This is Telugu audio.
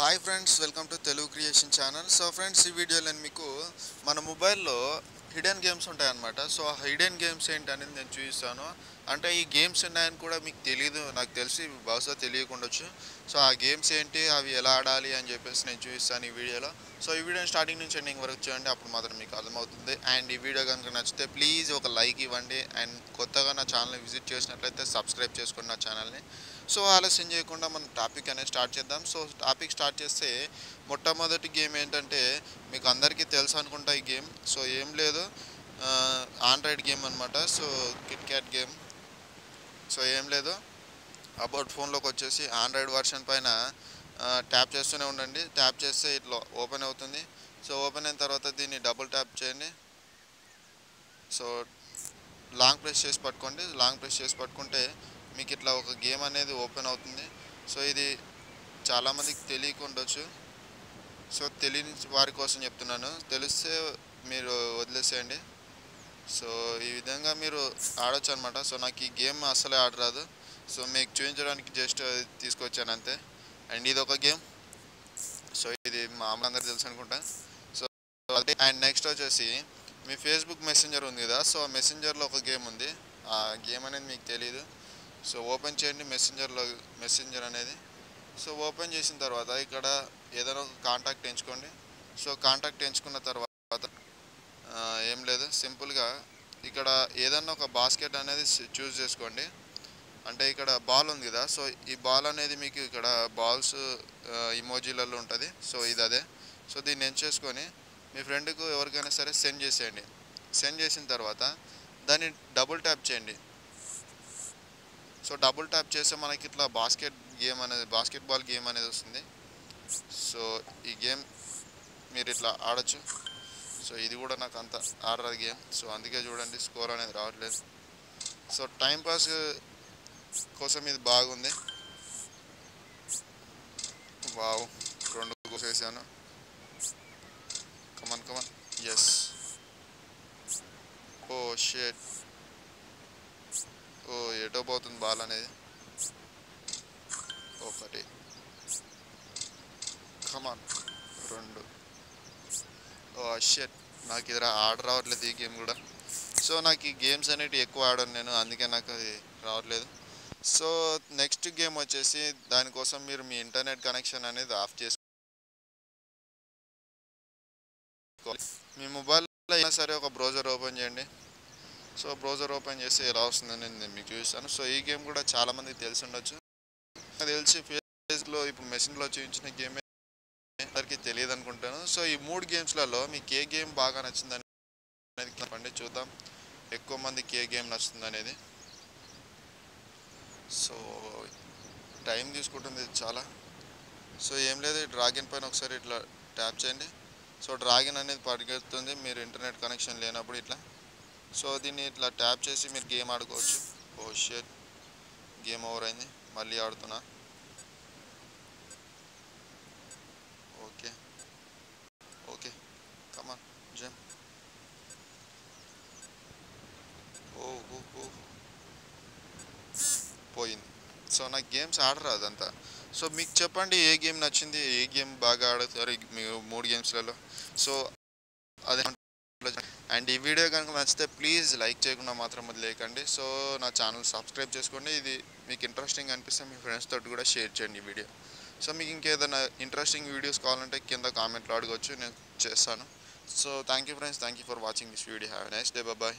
Hi friends, welcome to Telugu creation channel. So friends, ఈ వీడియోలో నేను మీకు మన మొబైల్లో హిడెన్ గేమ్స్ ఉంటాయన్నమాట. సో ఆ హిడెన్ గేమ్స్ ఏంటి అనేది నేను చూపిస్తాను. అంటే ఈ గేమ్స్ ఉన్నాయని కూడా మీకు తెలియదు, నాకు తెలిసి బహుశా తెలియకుండొచ్చు. సో ఆ గేమ్స్ ఏంటి, అవి ఎలా ఆడాలి అని చెప్పేసి నేను చూపిస్తాను ఈ వీడియోలో. సో ఈ వీడియోని స్టార్టింగ్ నుంచి ఎండింగ్ వరకు చూడండి, అప్పుడు మాత్రం మీకు అర్థమవుతుంది. అండ్ ఈ వీడియో కనుక నచ్చితే ప్లీజ్ ఒక లైక్ ఇవ్వండి. అండ్ కొత్తగా నా ఛానల్ని విజిట్ చేసినట్లయితే సబ్స్క్రైబ్ చేసుకోండి నా ఛానల్ని. సో ఆలస్యం చేయకుండా మనం టాపిక్ అనేది స్టార్ట్ చేద్దాం. సో టాపిక్ స్టార్ట్ చేస్తే మొట్టమొదటి గేమ్ ఏంటంటే మీకు అందరికీ తెలుసు అనుకుంటా ఈ గేమ్. సో ఏం లేదు, ఆండ్రాయిడ్ గేమ్ అనమాట. So Kit Kat game. So ఏం లేదు, అబౌట్ ఫోన్లోకి వచ్చేసి ఆండ్రాయిడ్ వర్షన్ పైన ట్యాప్ చేస్తూనే ఉండండి. ట్యాప్ చేస్తే ఇట్లా ఓపెన్ అవుతుంది. సో ఓపెన్ అయిన తర్వాత దీన్ని డబుల్ ట్యాప్ చేయండి. సో లాంగ్ ప్రెస్ చేసి పట్టుకోండి. లాంగ్ ప్రెస్ చేసి పట్టుకుంటే మీకు ఇట్లా ఒక గేమ్ అనేది ఓపెన్ అవుతుంది. సో ఇది చాలామందికి తెలియకుండొచ్చు. సో తెలియని వారి కోసం చెప్తున్నాను, తెలిస్తే మీరు వదిలేసేయండి. సో ఈ విధంగా మీరు ఆడొచ్చు అనమాట. సో నాకు ఈ గేమ్ అస్సలే ఆడరాదు. సో మీకు చూపించడానికి జస్ట్ తీసుకొచ్చాను అంతే. అండ్ ఇది ఒక గేమ్. సో ఇది మామూలు అందరూ తెలుసు అనుకుంటా. సో అదే. అండ్ నెక్స్ట్ వచ్చేసి మీ ఫేస్బుక్ మెసెంజర్ ఉంది కదా, సో మెసెంజర్లో ఒక గేమ్ ఉంది. ఆ గేమ్ అనేది మీకు తెలీదు. సో ఓపెన్ చేయండి మెసెంజర్ అనేది. సో ఓపెన్ చేసిన తర్వాత ఇక్కడ ఏదైనా ఒక కాంటాక్ట్ ఎంచుకోండి. సో కాంటాక్ట్ ఎంచుకున్న తర్వాత ఏం లేదు, సింపుల్గా ఇక్కడ ఏదన్నా ఒక బాస్కెట్ అనేది చూస్ చేసుకోండి. అంటే ఇక్కడ బాల్ ఉంది కదా, సో ఈ బాల్ అనేది మీకు ఇక్కడ బాల్స్ ఇమోజీలలో ఉంటుంది. సో ఇది అదే. సో దీన్ని ఎంచేసుకొని మీ ఫ్రెండ్కు ఎవరికైనా సరే సెండ్ చేసేయండి. సెండ్ చేసిన తర్వాత దాన్ని డబుల్ ట్యాప్ చేయండి. సో డబుల్ ట్యాప్ చేస్తే మనకి ఇట్లా బాస్కెట్బాల్ గేమ్ అనేది వస్తుంది. సో ఈ గేమ్ మీరు ఇట్లా ఆడచ్చు. సో ఇది కూడా నాకు అంత ఆడరాదు గేమ్. సో అందుకే చూడండి స్కోర్ అనేది రావట్లేదు. సో టైంపాస్ కోసం ఇది బాగుంది. వావ్, 2 కోసేసాను. Come on come on, yes. Oh shit, oh ఎటో పోతుంది బాల్ అనేది. 1, కమాన్ 2. ఓ షెట్, నాకు ఇది ఆర్డర్ రావట్లేదు ఈ గేమ్ కూడా. సో నాకు ఈ గేమ్స్ అనేవి ఎక్కువ ఆడను నేను, అందుకే నాకు అది రావట్లేదు. సో నెక్స్ట్ గేమ్ వచ్చేసి దానికోసం మీరు మీ ఇంటర్నెట్ కనెక్షన్ అనేది ఆఫ్ చేసుకోవాలి. మీ మొబైల్లో అయినా సరే ఒక బ్రౌజర్ ఓపెన్ చేయండి. సో బ్రౌజర్ ఓపెన్ చేసి ఎలా వస్తుందని నేను మీకు చూపిస్తాను. సో ఈ గేమ్ కూడా చాలామందికి తెలిసి ఉండొచ్చు. నాకు తెలిసి ఫేస్బుక్లో ఇప్పుడు మెషిన్లో చూపించిన గేమే అందరికీ తెలియదు అనుకుంటాను. సో ఈ 3 గేమ్స్లలో మీకు ఏ గేమ్ బాగా నచ్చింది అనేది చెప్పండి, చూద్దాం ఎక్కువ మందికి ఏ గేమ్ నచ్చుతుంది అనేది. సో టైం తీసుకుంటుంది చాలా. సో ఏం లేదు, డ్రాగన్ పైన ఒకసారి ఇట్లా ట్యాప్ చేయండి. సో డ్రాగన్ అనేది పరిగెత్తుంది మీరు ఇంటర్నెట్ కనెక్షన్ లేనప్పుడు ఇట్లా. సో దీన్ని ఇట్లా ట్యాప్ చేసి మీరు గేమ్ ఆడుకోవచ్చు. ఓ షేట్, గేమ్ ఓవర్ అయింది. మళ్ళీ ఆడుతున్నా. Okay okay, come on jump. Oh పోయింది. సో నాకు గేమ్స్ ఆడరాదు అంతా. సో మీకు చెప్పండి ఏ గేమ్ నచ్చింది, ఏ గేమ్ బాగా ఆడతారు మీ 3 గేమ్స్లలో. సో అదే. అండ్ ఈ వీడియో కనుక నచ్చితే ప్లీజ్ లైక్ చేయకుండా మాత్రం వదిలేయకండి. సో నా ఛానల్ సబ్స్క్రైబ్ చేసుకోండి. ఇది మీకు ఇంట్రెస్టింగ్ అనిపిస్తే మీ ఫ్రెండ్స్ తోటి కూడా షేర్ చేయండి ఈ వీడియో. సో మీకు ఇంకేదైనా ఇంట్రెస్టింగ్ వీడియోస్ కావాలంటే కింద కామెంట్లో అడగవచ్చు, నేను చేస్తాను. So thank you friends, thank you for watching this video. Have a nice day, bye.